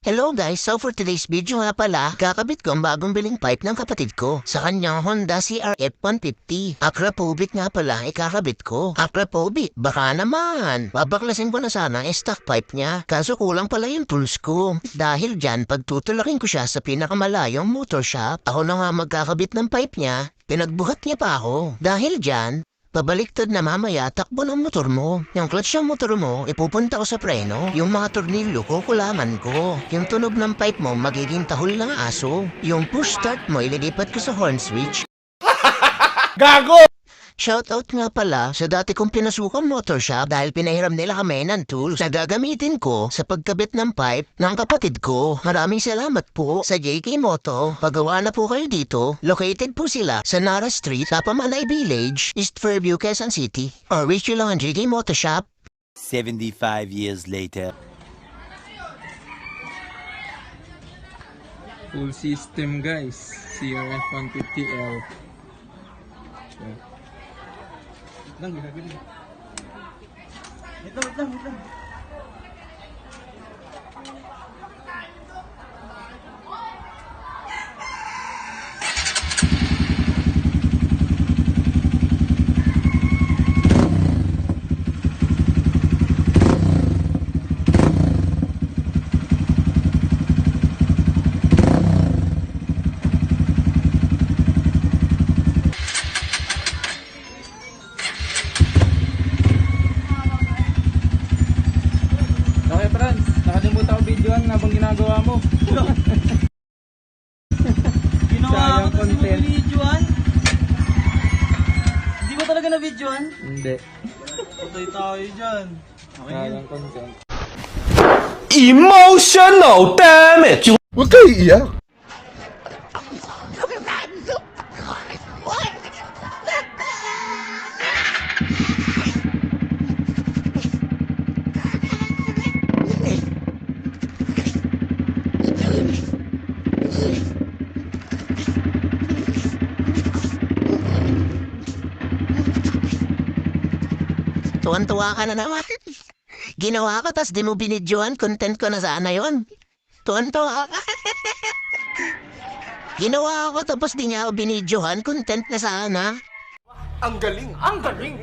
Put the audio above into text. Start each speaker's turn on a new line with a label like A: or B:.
A: Hello guys, so for today's video nga pala, kakabit ko ang bagong biling pipe ng kapatid ko sa kanyang Honda CRF 150. Akrapovic nga pala, ikakabit ko. Akrapovic, baka naman. Babaklasin ko na sana ang stock pipe niya, kaso kulang pala yung tools ko. Dahil dyan, pagtutulakin ko siya sa pinakamalayong motor shop, ako na nga magkakabit ng pipe niya, pinagbuhat niya pa ako. Dahil dyan, pabaliktad na mamaya, takbo ng motor mo. Yung clutch ng motor mo, ipupunta ko sa preno. Yung mga tornilyo ko, kulaman ko. Yung tunog ng pipe mo, magiging tahol ng aso. Yung push start mo, ililipat ko sa horn switch.
B: Gago!
A: Shoutout nga pala sa dati kong pinasukang motor shop dahil pinahiram nila kami ng tools na gagamitin ko sa pagkabit ng pipe ng kapatid ko. Maraming salamat po sa JK Moto. Pagawa na po kayo dito. Located po sila sa Nara Street, sa Pamanay Village, East Fairview, Quezon City. Or reach you lang ang JK Moto Shop.
C: 75 years later.
B: Full system guys. CRF 150L. Wait lang. Okay, Franz. Nakalimutan ko videoan habang ginagawa mo.
D: Ginawa ko
B: Sayang
D: kasi mo
B: content.
D: videoan. Hindi mo talaga na videoan?
B: Hindi.
D: Patay tayo dyan. Okay yun.
B: Sayang content.
E: Emotional damage!
F: Huwag kayo iiyak.
A: Tuwan-tuwa ka na naman. Ginawa ko, tas di mo binidyohan, content ko na sana yon. Tuwan-tuwa ka. Ginawa ko, tapos di niya ako binidyohan, content na sana.
E: Ang galing! Ang galing!